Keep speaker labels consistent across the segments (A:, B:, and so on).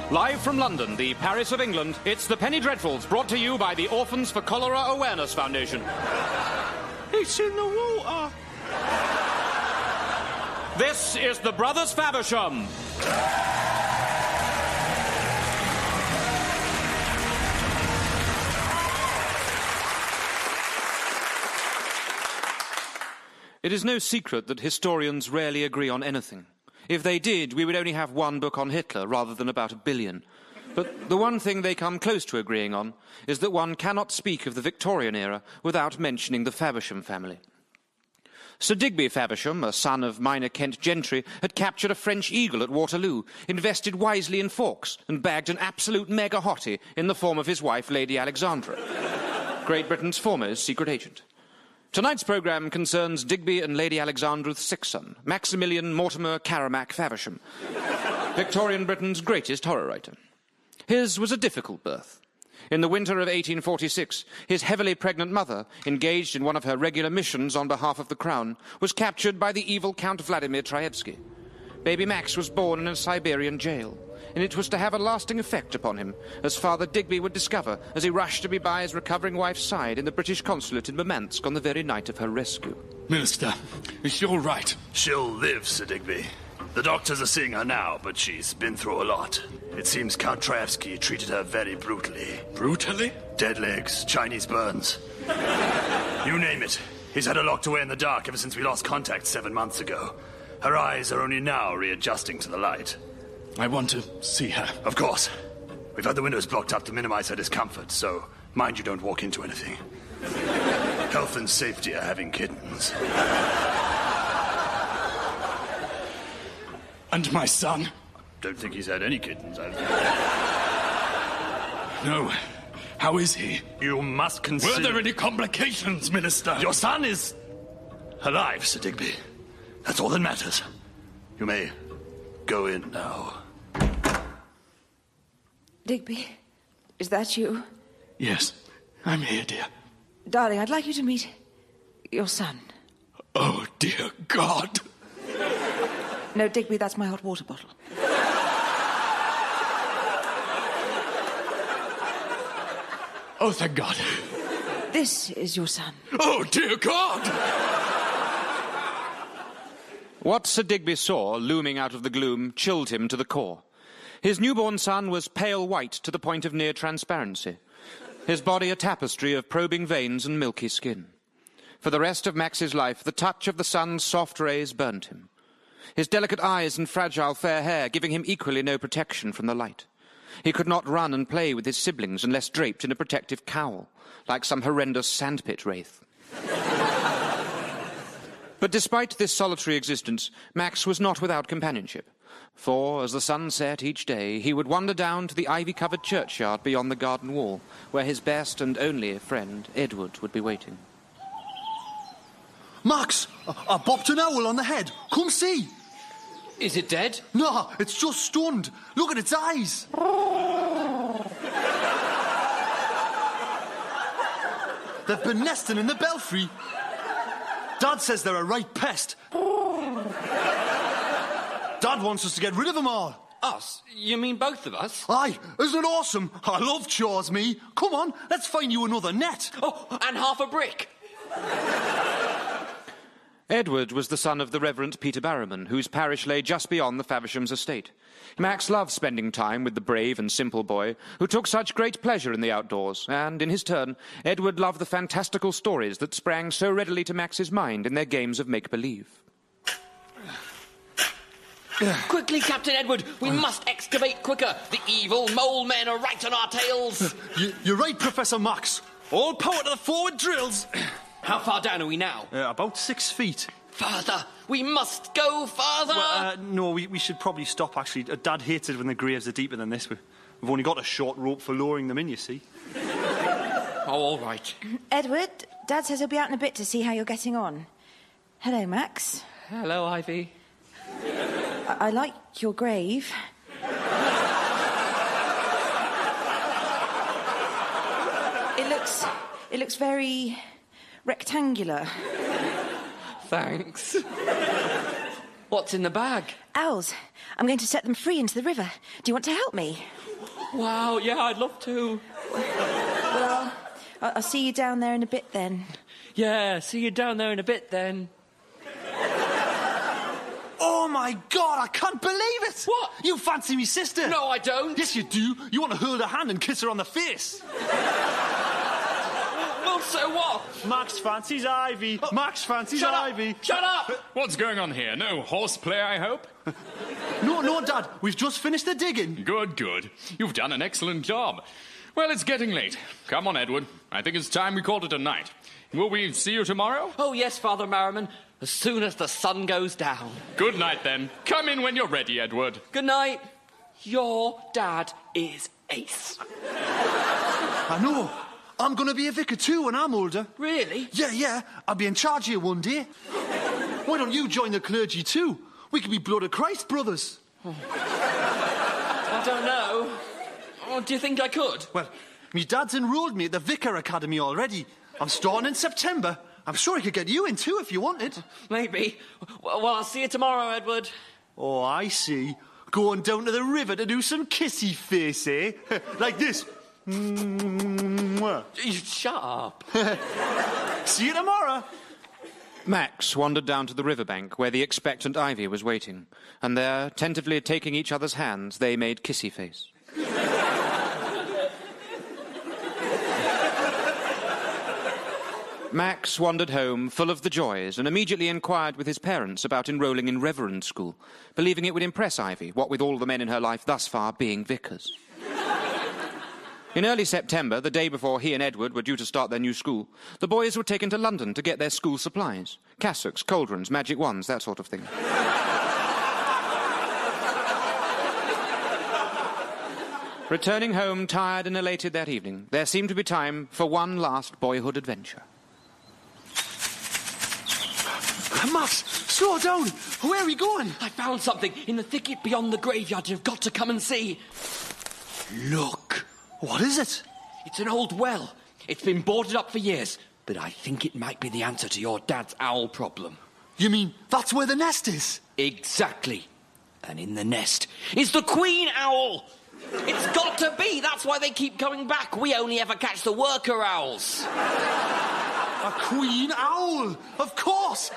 A: Live from London, the Paris of England, it's the Penny Dreadfuls, brought to you by the Orphans for Cholera Awareness Foundation.
B: It's in the water.
A: This is the Brothers Faversham. It is no secret that historians rarely agree on anything. If they did, we would only have one book on Hitler rather than about 1 billion. But the one thing they come close to agreeing on is that one cannot speak of the Victorian era without mentioning the Faversham family. Sir Digby Faversham, a son of minor Kent gentry, had captured a French eagle at Waterloo, invested wisely in forks, and bagged an absolute mega hottie in the form of his wife, Lady Alexandra, Great Britain's foremost secret agent. Tonight's programme concerns Digby and Lady Alexandra's sixth son, Maximillian Mortimer Caramac Faversham, Victorian Britain's greatest horror writer. His was a difficult birth. In the winter of 1846, his heavily pregnant mother, engaged in one of her regular missions on behalf of the Crown, was captured by the evil Count Vladimir Traevsky. Baby Max was born in a Siberian jail, and it was to have a lasting effect upon him, as Father Digby would discover as he rushed to be by his recovering wife's side in the British consulate in Murmansk on the very night of her rescue.
B: Minister, is she all right?
C: She'll live, Sir Digby. The doctors are seeing her now, but she's been through a lot. It seems Count Traevsky treated her very brutally.
B: Brutally?
C: Dead legs, Chinese burns. You name it. He's had her locked away in the dark ever since we lost contact 7 months ago. Her eyes are only now readjusting to the light.
B: I want to see her.
C: Of course. We've had the windows blocked up to minimize her discomfort, so mind you don't walk into anything. Health and safety are having kittens.
B: And my son?
C: Don't think he's had any kittens,
B: No. How is he?
C: You must consider...
B: Were there any complications, Minister?
C: Your son is alive, Sir Digby. That's all that matters. You may go in now.
D: Digby, is that you?
B: Yes, I'm here, dear.
D: Darling, I'd like you to meet your son.
B: Oh, dear God.
D: No, Digby, that's my hot water bottle.
B: Oh, thank God.
D: This is your son.
B: Oh, dear God!
A: What Sir Digby saw, looming out of the gloom, chilled him to the core. His newborn son was pale white to the point of near transparency, his body a tapestry of probing veins and milky skin. For the rest of Max's life, the touch of the sun's soft rays burnt him, his delicate eyes and fragile fair hair giving him equally no protection from the light. He could not run and play with his siblings unless draped in a protective cowl, like some horrendous sandpit wraith. But despite this solitary existence, Max was not without companionship. For, as the sun set each day, he would wander down to the ivy-covered churchyard beyond the garden wall, where his best and only friend, Edward, would be waiting.
E: Max, I bopped an owl on the head. Come see.
F: Is it dead?
E: No, it's just stunned. Look at its eyes. They've been nesting in the belfry. Dad says they're a right pest. Dad wants us to get rid of them all.
F: Us? You mean both of us?
E: Aye, isn't it awesome? I love chores, me. Come on, let's find you another net.
F: Oh, and half a brick.
A: Edward was the son of the Reverend Peter Barrowman, whose parish lay just beyond the Favershams' estate. Max loved spending time with the brave and simple boy, who took such great pleasure in the outdoors, and, in his turn, Edward loved the fantastical stories that sprang so readily to Max's mind in their games of make-believe.
F: Quickly, Captain Edward, we must excavate quicker. The evil mole men are right on our tails.
E: You're right, Professor Max. All power to the forward drills.
F: How far down are we now?
E: About 6 feet.
F: Farther. We must go farther.
E: Well, no, we should probably stop, actually. Dad hates it when the graves are deeper than this. We've only got a short rope for lowering them in, you see.
F: Oh, all right.
D: Edward, Dad says he'll be out in a bit to see how you're getting on. Hello, Max.
F: Hello, Ivy.
D: I like your grave. It looks very rectangular.
F: Thanks. What's in the bag?
D: Owls. I'm going to set them free into the river. Do you want to help me?
F: Wow, yeah, I'd love to.
D: Well, I'll see you down there in a bit then.
F: Yeah, see you down there in a bit then.
E: Oh, my God, I can't believe it!
F: What?
E: You fancy me sister?
F: No, I don't.
E: Yes, you do. You want to hold her hand and kiss her on the face.
F: Well, so what?
E: Max fancies Ivy. Max fancies
F: Shut
E: Ivy.
F: up! Shut up!
B: What's going on here? No horseplay, I hope?
E: No, Dad. We've just finished the digging.
B: Good, good. You've done an excellent job. Well, it's getting late. Come on, Edward. I think it's time we called it a night. Will we see you tomorrow?
F: Oh, yes, Father Merriman. As soon as the sun goes down.
B: Good night, then. Come in when you're ready, Edward.
F: Good night. Your dad is ace.
E: I know. I'm going to be a vicar too when I'm older.
F: Really?
E: Yeah. I'll be in charge here one day. Why don't you join the clergy too? We could be Blood of Christ brothers.
F: I don't know. Oh, do you think I could?
E: Well, me dad's enrolled me at the Vicar Academy already. I'm starting in September. I'm sure I could get you in too if you wanted.
F: Maybe. Well, I'll see you tomorrow, Edward.
E: Oh, I see. Going down to the river to do some kissy face, eh? Like this. Mwah.
F: Shut up.
E: See you tomorrow.
A: Max wandered down to the riverbank where the expectant Ivy was waiting, and there, tentatively taking each other's hands, they made kissy face. Max wandered home full of the joys and immediately inquired with his parents about enrolling in reverend school, believing it would impress Ivy, what with all the men in her life thus far being vicars. In early September, the day before he and Edward were due to start their new school, the boys were taken to London to get their school supplies. Cassocks, cauldrons, magic wands, that sort of thing. Returning home tired and elated that evening, there seemed to be time for one last boyhood adventure.
E: Max, slow down. Where are we going?
F: I found something in the thicket beyond the graveyard you've got to come and see.
E: Look. What is it?
F: It's an old well. It's been boarded up for years, but I think it might be the answer to your dad's owl problem.
E: You mean that's where the nest is?
F: Exactly. And in the nest is the queen owl. It's got to be. That's why they keep coming back. We only ever catch the worker owls.
E: A queen owl, of course.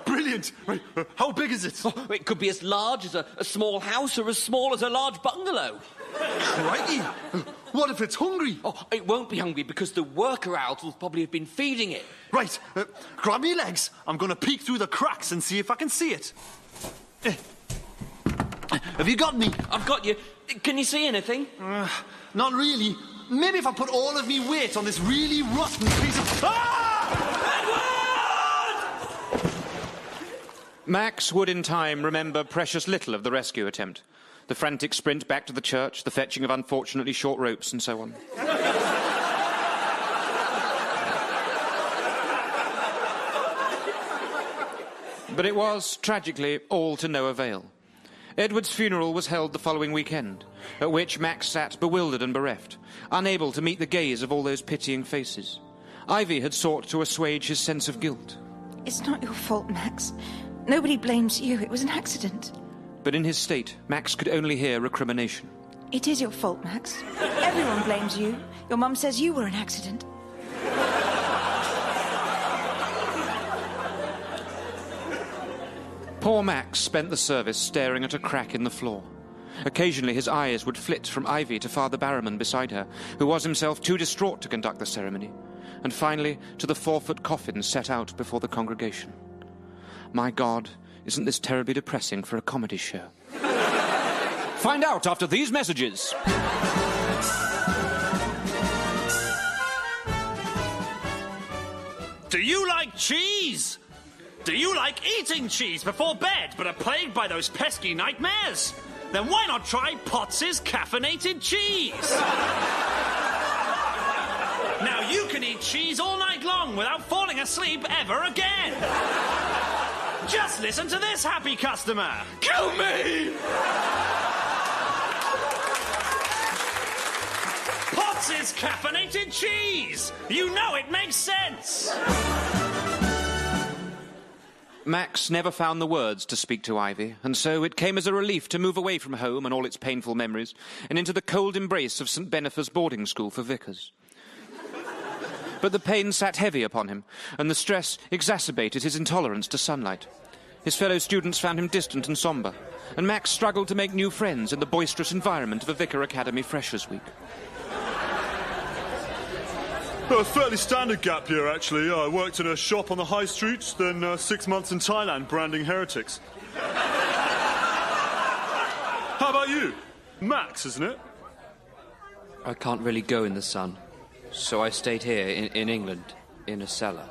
E: Brilliant. Right, how big is it?
F: Oh, it could be as large as a small house or as small as a large bungalow.
E: Crikey. What if it's hungry?
F: Oh, it won't be hungry because the worker owls will probably have been feeding it.
E: Right, grab me legs. I'm going to peek through the cracks and see if I can see it. Have you got me?
F: I've got you. Can you see anything?
E: Not really. Maybe if I put all of me weight on this really rotten piece of... Ah! Edward!
A: Max would in time remember precious little of the rescue attempt. The frantic sprint back to the church, the fetching of unfortunately short ropes, and so on. But it was, tragically, all to no avail. Edward's funeral was held the following weekend, at which Max sat bewildered and bereft, unable to meet the gaze of all those pitying faces. Ivy had sought to assuage his sense of guilt.
D: It's not your fault, Max. Nobody blames you. It was an accident.
A: But in his state, Max could only hear recrimination.
D: It is your fault, Max. Everyone blames you. Your mum says you were an accident.
A: Poor Max spent the service staring at a crack in the floor. Occasionally his eyes would flit from Ivy to Father Barrowman beside her, who was himself too distraught to conduct the ceremony, and finally to the 4-foot coffin set out before the congregation. My God, isn't this terribly depressing for a comedy show? Find out after these messages.
G: Do you like cheese? Do you like eating cheese before bed but are plagued by those pesky nightmares? Then why not try Potts's caffeinated cheese? Now you can eat cheese all night long without falling asleep ever again. Just listen to this, happy customer.
B: Kill me!
G: Potts's caffeinated cheese. You know it makes sense.
A: Max never found the words to speak to Ivy, and so it came as a relief to move away from home and all its painful memories, and into the cold embrace of St. Benifer's boarding school for vicars. But the pain sat heavy upon him, and the stress exacerbated his intolerance to sunlight. His fellow students found him distant and sombre, and Max struggled to make new friends in the boisterous environment of a Vicar Academy Freshers' Week.
E: A fairly standard gap year, actually. I worked in a shop on the high street, then 6 months in Thailand branding heretics. How about you? Max, isn't it?
F: I can't really go in the sun, so I stayed here in England, in a cellar.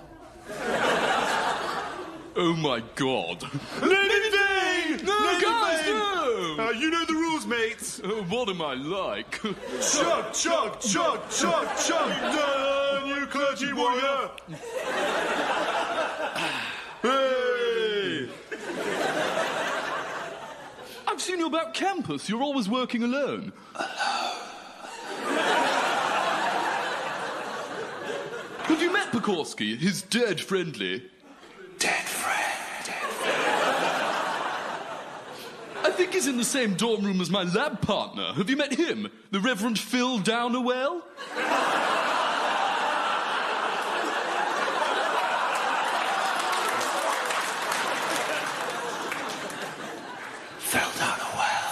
B: Oh, my God.
E: Lady Day!
B: No, guys, no!
E: You know the rules, mates.
B: What am I like?
E: Chug, chug, chug, chug, chug. New clergy warrior. Hey!
B: I've seen you about campus. You're always working alone. Have you met Pekorski? His dead friendly.
C: Dead friend.
B: I think he's in the same dorm room as my lab partner. Have you met him? The Reverend Phil Downawell?
C: Fell down a well.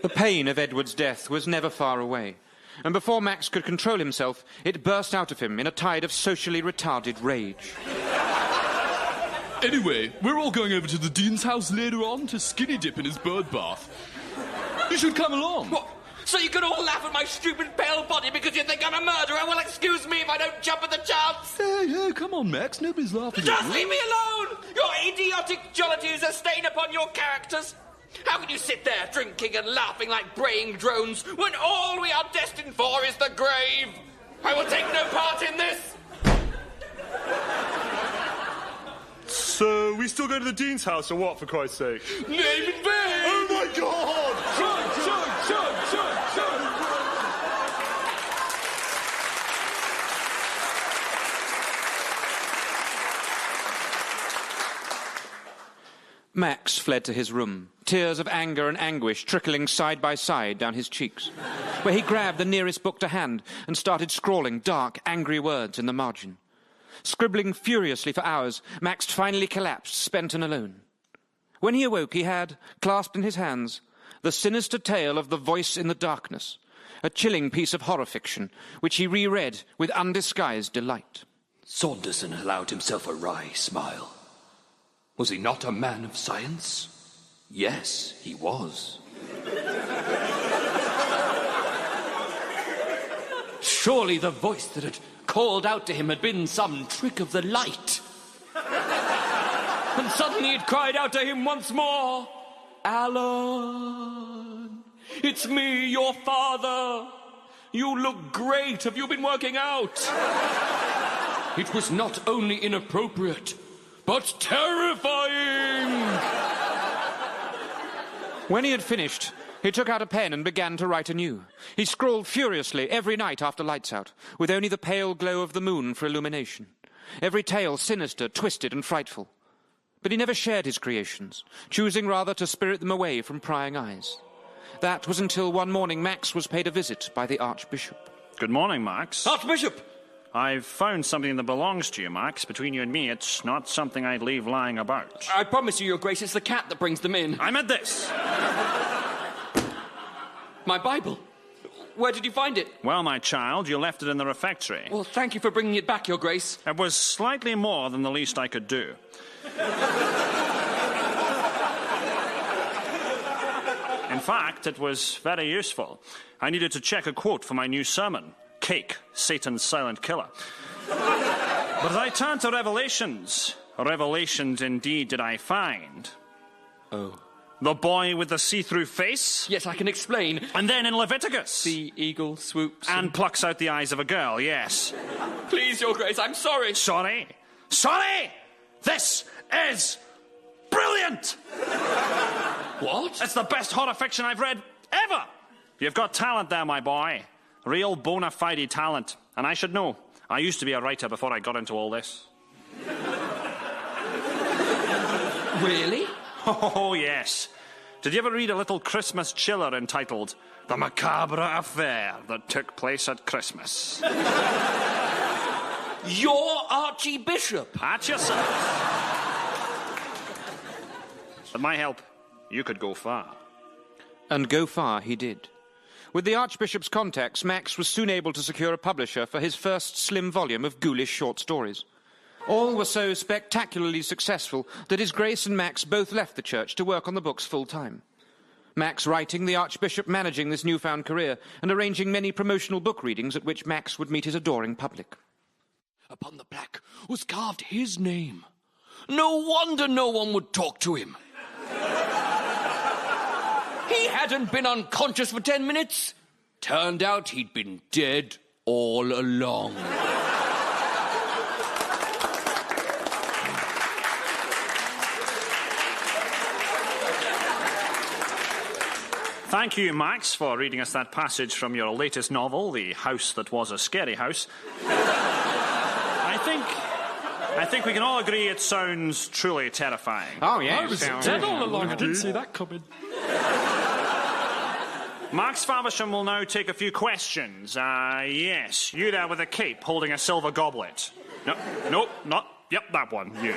A: The pain of Edward's death was never far away, and before Max could control himself, it burst out of him in a tide of socially retarded rage.
B: Anyway, we're all going over to the Dean's house later on to skinny dip in his bird bath. You should come along.
F: What? So you can all laugh at my stupid pale body because you think I'm a murderer? Well, excuse me if I don't jump at the chance.
B: Hey, come on, Max. Nobody's laughing
F: Just
B: at you.
F: leave me alone! Your idiotic jollity is a stain upon your characters. How can you sit there drinking and laughing like braying drones when all we are destined for is the grave? I will take no part in this.
E: So, we still go to the Dean's house or what, for Christ's sake?
B: Name in vain!
E: Oh my God!
B: Chug, chug, chug, chug, chug!
A: Max fled to his room, tears of anger and anguish trickling side by side down his cheeks, where he grabbed the nearest book to hand and started scrawling dark, angry words in the margin. Scribbling furiously for hours, Max finally collapsed, spent and alone. When he awoke, he had, clasped in his hands, the sinister tale of The Voice in the Darkness, a chilling piece of horror fiction, which he reread with undisguised delight.
F: Saunderson allowed himself a wry smile. Was he not a man of science? Yes, he was. Surely the voice that had called out to him had been some trick of the light. And suddenly it cried out to him once more, Alan, it's me, your father. You look great. Have you been working out? It was not only inappropriate, but terrifying!
A: When he had finished, he took out a pen and began to write anew. He scrawled furiously every night after lights out, with only the pale glow of the moon for illumination. Every tale sinister, twisted and frightful. But he never shared his creations, choosing rather to spirit them away from prying eyes. That was until one morning Max was paid a visit by the Archbishop.
G: Good morning, Max.
F: Archbishop!
G: I've found something that belongs to you, Max. Between you and me, it's not something I'd leave lying about.
F: I promise you, Your Grace, it's the cat that brings them in.
G: I meant this.
F: My Bible. Where did you find it?
G: Well, my child, you left it in the refectory.
F: Well, thank you for bringing it back, Your Grace.
G: It was slightly more than the least I could do. In fact, it was very useful. I needed to check a quote for my new sermon. Cake, Satan's silent killer. But as I turned to Revelations, revelations indeed did I find.
F: Oh.
G: The boy with the see-through face.
F: Yes, I can explain.
G: And then in Leviticus.
F: The eagle swoops
G: And plucks out the eyes of a girl, yes.
F: Please, Your Grace, I'm sorry.
G: Sorry? Sorry? This is brilliant!
F: What?
G: It's the best horror fiction I've read ever! You've got talent there, my boy. Real bona fide talent. And I should know. I used to be a writer before I got into all this.
F: Really?
G: Oh, yes. Did you ever read a little Christmas chiller entitled The Macabre Affair That Took Place at Christmas?
F: You're Archbishop.
G: At yourself. With my help, you could go far.
A: And go far he did. With the Archbishop's contacts, Max was soon able to secure a publisher for his first slim volume of ghoulish short stories. All were so spectacularly successful that His Grace and Max both left the church to work on the books full-time. Max writing, the Archbishop managing this newfound career, and arranging many promotional book readings at which Max would meet his adoring public.
F: Upon the plaque was carved his name. No wonder no one would talk to him. He hadn't been unconscious for 10 minutes. Turned out he'd been dead all along.
G: Thank you, Max, for reading us that passage from your latest novel, The House That Was a Scary House. I think we can all agree it sounds truly terrifying.
A: Oh, yes.
H: I was dead all along. I didn't see that coming.
G: Max Faversham will now take a few questions. Yes, you there with a cape holding a silver goblet. No, not... Yep, that one, you.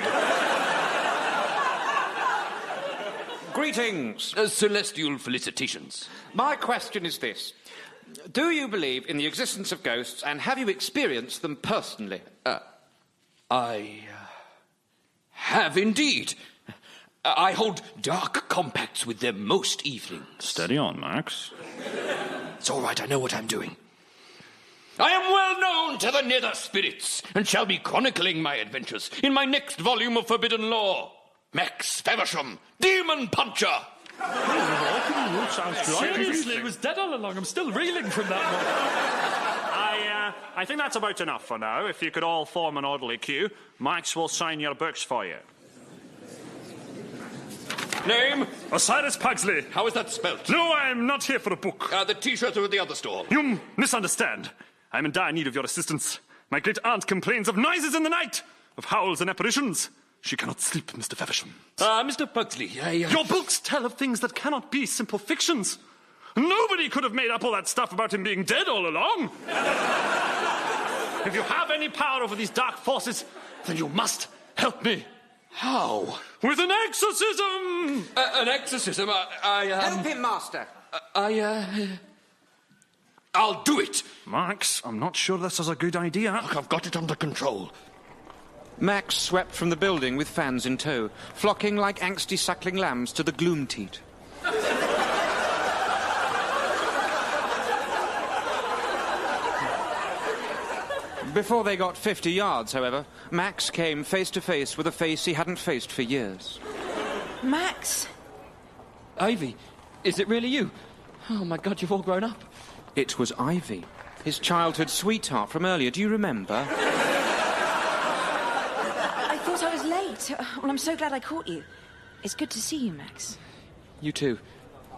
A: Greetings.
F: Celestial felicitations.
A: My question is this. Do you believe in the existence of ghosts, and have you experienced them personally?
F: I have indeed. I hold dark compacts with them most evenings.
G: Steady on, Max.
F: It's all right, I know what I'm doing. I am well known to the nether spirits, and shall be chronicling my adventures in my next volume of Forbidden Lore. Max Faversham, Demon Puncher.
H: Seriously, it was dead all along. I'm still reeling from that one.
G: I think that's about enough for now. If you could all form an orderly queue, Max will sign your books for you.
F: Name?
H: Osiris Pugsley.
F: How is that spelt?
H: No, I'm not here for a book.
F: The T-shirts are at the other store.
H: You misunderstand. I'm in dire need of your assistance. My great aunt complains of noises in the night, of howls and apparitions. She cannot sleep, Mr. Faversham.
F: Mr. Pugsley,
H: Your books tell of things that cannot be simple fictions. Nobody could have made up all that stuff about him being dead all along. If you have any power over these dark forces, then you must help me.
F: How?
H: With an exorcism!
F: An exorcism?
A: Help him, Master.
F: I'll do it.
H: Max, I'm not sure this is a good idea.
F: Look, I've got it under control.
A: Max swept from the building with fans in tow, flocking like angsty suckling lambs to the gloom teat. Before they got 50 yards, however, Max came face to face with a face he hadn't faced for years.
D: Max?
F: Ivy, is it really you? Oh, my God, you've all grown up.
A: It was Ivy, his childhood sweetheart from earlier. Do you remember?
D: I thought I was late. Well, I'm so glad I caught you. It's good to see you, Max.
F: You too.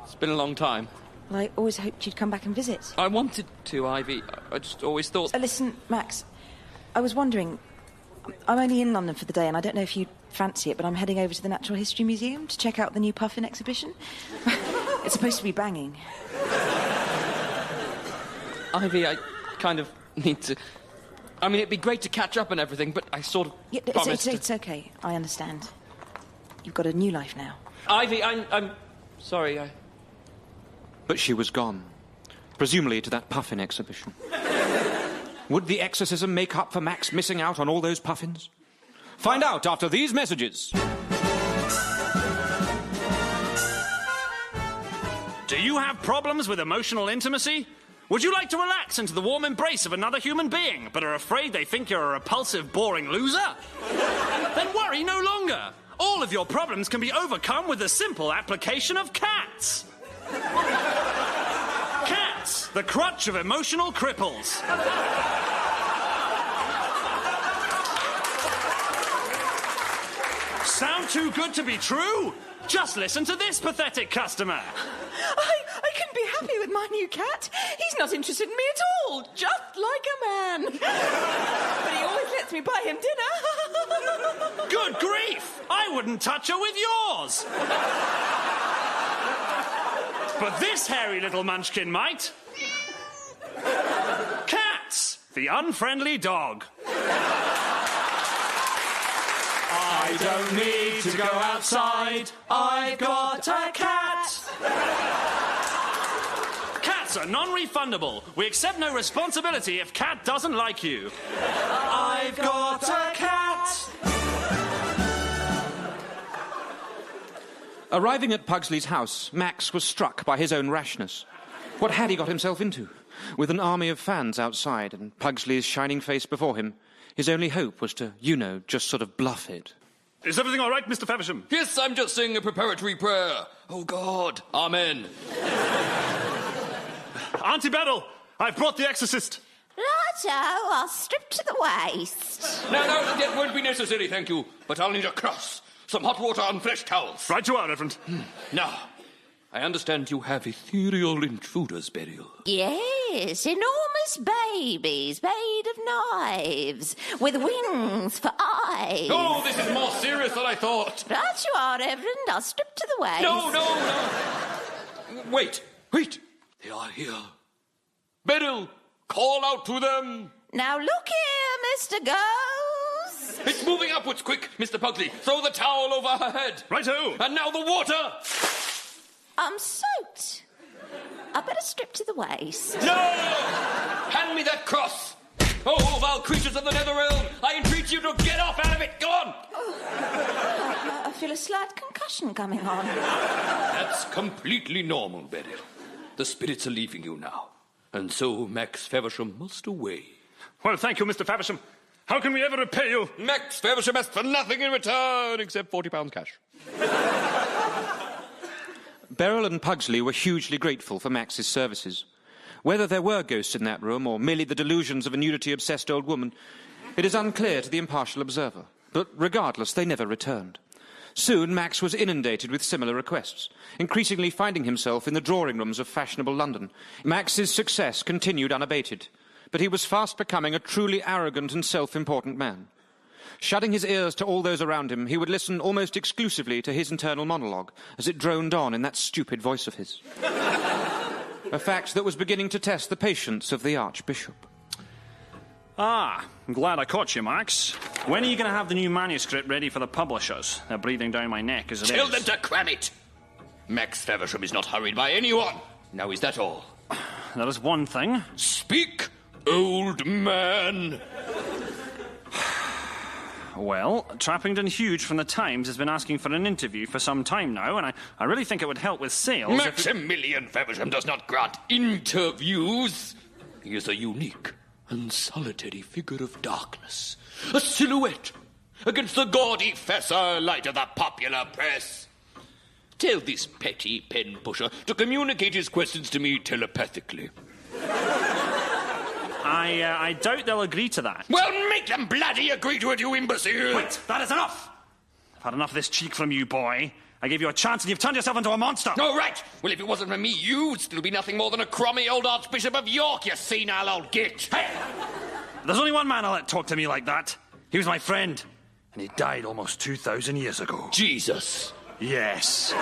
F: It's been a long time.
D: Well, I always hoped you'd come back and visit.
F: I wanted to, Ivy. I just always thought...
D: Listen, Max, I was wondering... I'm only in London for the day, and I don't know if you'd fancy it, but I'm heading over to the Natural History Museum to check out the new puffin exhibition. It's supposed to be banging.
F: Ivy, I kind of need to... I mean, it'd be great to catch up and everything, but I sort of promised...
D: It's okay. I understand. You've got a new life now.
F: Ivy, I'm sorry,
A: But she was gone, presumably to that puffin exhibition. Would the exorcism make up for Max missing out on all those puffins? Find out after these messages.
G: Do you have problems with emotional intimacy? Would you like to relax into the warm embrace of another human being, but are afraid they think you're a repulsive, boring loser? Then worry no longer. All of your problems can be overcome with the simple application of cats. Cats, the crutch of emotional cripples. Sound too good to be true? Just listen to this pathetic customer.
D: I couldn't be happy with My new cat? He's not interested in me at all. Just like a man. But he always lets me buy him dinner.
G: Good grief! I wouldn't touch her with yours! But this hairy little munchkin might. Cats, the unfriendly dog. I don't need to go outside. I've got a cat. Cats are non-refundable. We accept no responsibility if cat doesn't like you. I've got a cat.
A: Arriving at Pugsley's house, Max was struck by his own rashness. What had he got himself into? With an army of fans outside and Pugsley's shining face before him, his only hope was to, just sort of bluff it.
H: Is everything all right, Mr. Faversham?
F: Yes, I'm just saying a preparatory prayer. Oh, God. Amen.
H: Auntie Beryl, I've brought the exorcist.
I: Righto, I'll strip to the waist.
F: No, that won't be necessary, thank you. But I'll need a cross, some hot water and fresh towels.
H: Right you are, Reverend.
F: Now, I understand you have ethereal intruders, Beryl.
I: Yes, enormous babies made of knives, with wings for eyes.
F: Oh, this is more serious than I thought.
I: Right you are, Reverend. I'll strip to the waist.
F: No. Wait. They are here. Beryl, call out to them.
I: Now look here, Mr. Ghost.
F: It's moving upwards, quick, Mr. Pugsley. Throw the towel over her head.
H: Righto.
F: And now the water.
I: I'm soaked. I better strip to the waist.
F: No! Hand me that cross. Oh, vile creatures of the netherrealm, I entreat you to get off out of it. Go on.
D: I feel a slight concussion coming on.
F: That's completely normal, Beryl. The spirits are leaving you now. And so Max Faversham must away.
H: Well, thank you, Mr. Faversham. How can we ever repay you?
F: Max Faversham asks for nothing in return except £40 cash.
A: Beryl and Pugsley were hugely grateful for Max's services. Whether there were ghosts in that room or merely the delusions of a nudity-obsessed old woman, it is unclear to the impartial observer. But regardless, they never returned. Soon, Max was inundated with similar requests, increasingly finding himself in the drawing rooms of fashionable London. Max's success continued unabated, but he was fast becoming a truly arrogant and self-important man. Shutting his ears to all those around him, he would listen almost exclusively to his internal monologue as it droned on in that stupid voice of his. A fact that was beginning to test the patience of the Archbishop.
G: I'm glad I caught you, Max. When are you going to have the new manuscript ready for the publishers? They're breathing down my neck as it is.
F: Tell them to cram it. Max Faversham is not hurried by anyone. Now is that all?
G: There is one thing.
F: Speak, old man.
G: Well, Trappington Huge from the Times has been asking for an interview for some time now, and I really think it would help with sales.
F: Maximillian Faversham does not grant interviews. He is a unique and solitary figure of darkness, a silhouette against the gaudy fesser light of the popular press. Tell this petty pen pusher to communicate his questions to me telepathically.
G: I doubt they'll agree to that.
F: Well, make them bloody agree to it, you imbecile!
G: Wait, that is enough! I've had enough of this cheek from you, boy. I gave you a chance and you've turned yourself into a monster.
F: Oh, right. Well, if it wasn't for me, you'd still be nothing more than a crummy old Archbishop of York, you senile old git.
G: Hey! There's only one man I'll let talk to me like that. He was my friend, and he died almost 2,000 years ago.
F: Jesus.
G: Yes.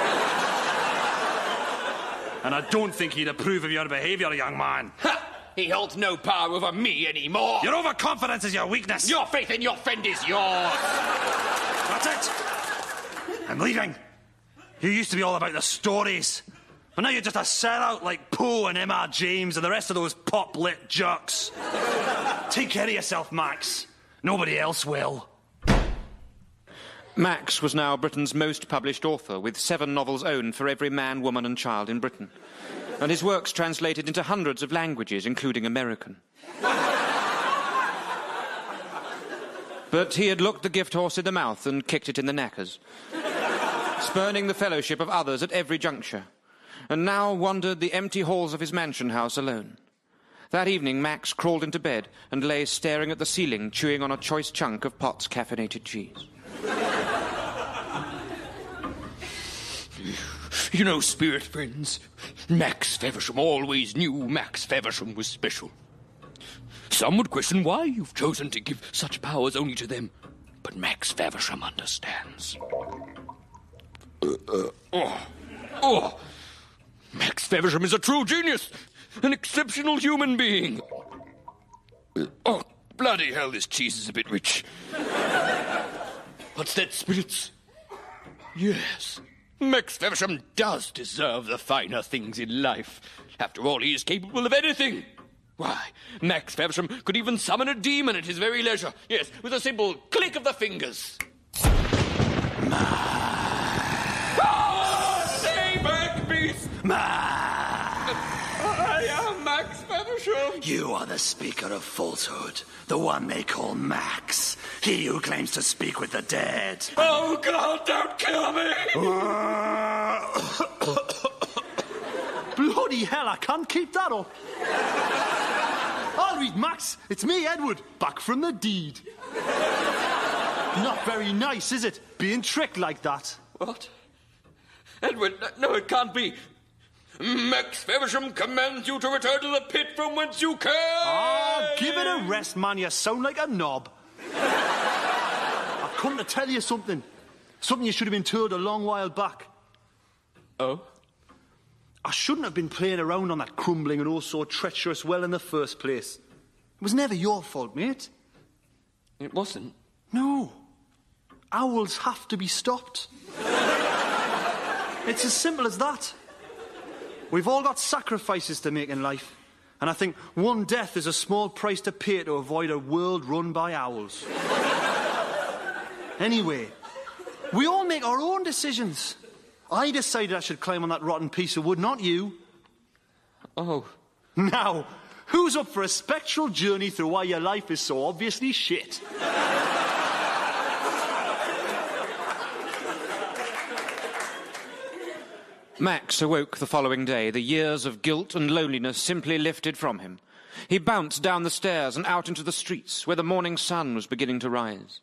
G: And I don't think he'd approve of your behaviour, young man.
F: Ha! He holds no power over me anymore.
G: Your overconfidence is your weakness.
F: Your faith in your friend is yours.
G: That's it. I'm leaving. You used to be all about the stories. But now you're just a sellout like Poe and Emma James and the rest of those pop-lit jerks. Take care of yourself, Max. Nobody else will.
A: Max was now Britain's most published author, with 7 novels owned for every man, woman and child in Britain. And his works translated into hundreds of languages, including American. But he had looked the gift horse in the mouth and kicked it in the knackers, spurning the fellowship of others at every juncture, and now wandered the empty halls of his mansion house alone. That evening, Max crawled into bed and lay staring at the ceiling, chewing on a choice chunk of Potts caffeinated cheese.
F: You know, spirit friends, Max Faversham always knew Max Faversham was special. Some would question why you've chosen to give such powers only to them, but Max Faversham understands. Max Faversham is a true genius, an exceptional human being. Oh, bloody hell, this cheese is a bit rich. What's that, spirits? Yes, Max Faversham does deserve the finer things in life. After all, he is capable of anything. Why, Max Faversham could even summon a demon at his very leisure. Yes, with a simple click of the fingers. Stay back, beast! I am Max Faversham.
C: You are the speaker of falsehood, the one they call Max. He who claims to speak with the dead.
F: Oh, God, don't kill me!
E: Bloody hell, I can't keep that up. I'll read, Max. It's me, Edward, back from the deed. Not very nice, is it, being tricked like that?
F: What? Edward, no, it can't be. Max Faversham commands you to return to the pit from whence you came.
E: Ah, give it a rest, man. You sound like a knob. I've come to tell you something. Something you should have been told a long while back.
F: Oh?
E: I shouldn't have been playing around on that crumbling and oh-so treacherous well in the first place. It was never your fault, mate.
F: It wasn't?
E: No. Owls have to be stopped. It's as simple as that. We've all got sacrifices to make in life, and I think one death is a small price to pay to avoid a world run by owls. Anyway, we all make our own decisions. I decided I should climb on that rotten piece of wood, not you.
F: Oh.
E: Now, who's up for a spectral journey through why your life is so obviously shit?
A: Max awoke the following day, the years of guilt and loneliness simply lifted from him. He bounced down the stairs and out into the streets, where the morning sun was beginning to rise.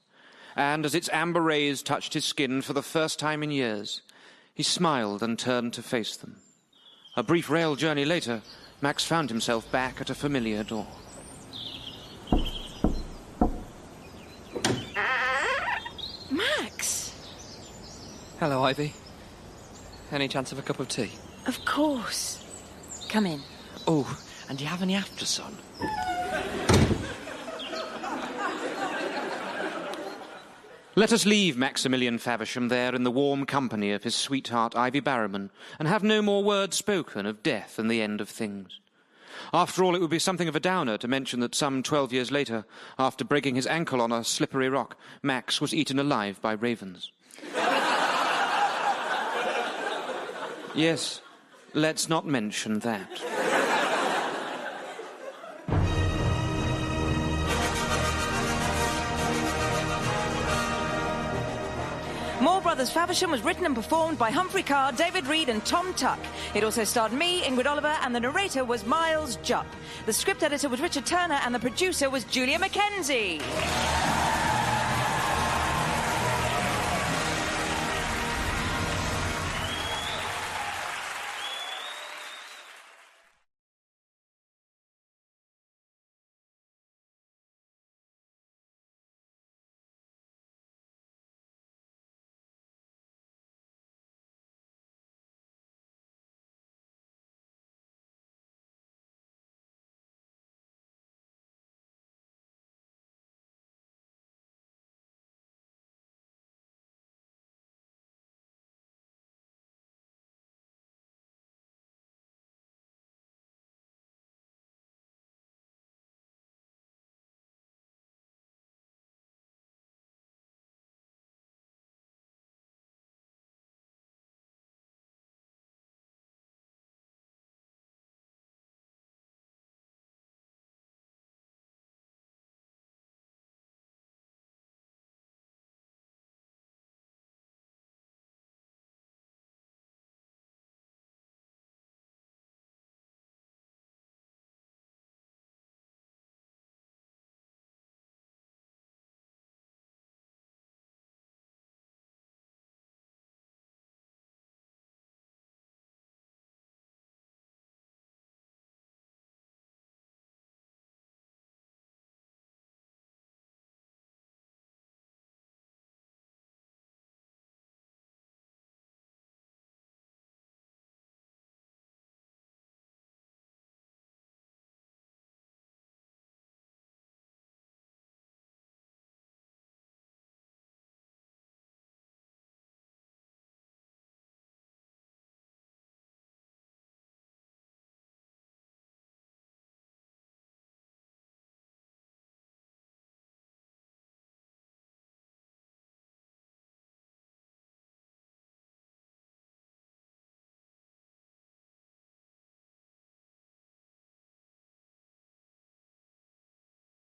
A: And as its amber rays touched his skin for the first time in years, he smiled and turned to face them. A brief rail journey later, Max found himself back at a familiar door.
D: Max!
F: Hello, Ivy. Any chance of a cup of tea?
D: Of course. Come in.
F: Oh, and do you have any after sun?
A: Let us leave Maximillian Faversham there in the warm company of his sweetheart Ivy Barrowman, and have no more words spoken of death and the end of things. After all, it would be something of a downer to mention that some 12 years later, after breaking his ankle on a slippery rock, Max was eaten alive by ravens. Yes, let's not mention that.
D: More Brothers Faversham was written and performed by Humphrey, David Reed and Tom Tuck. It also starred me, Ingrid Oliver, and the narrator was Miles Jupp. The script editor was Richard Turner and the producer was Julia Mackenzie.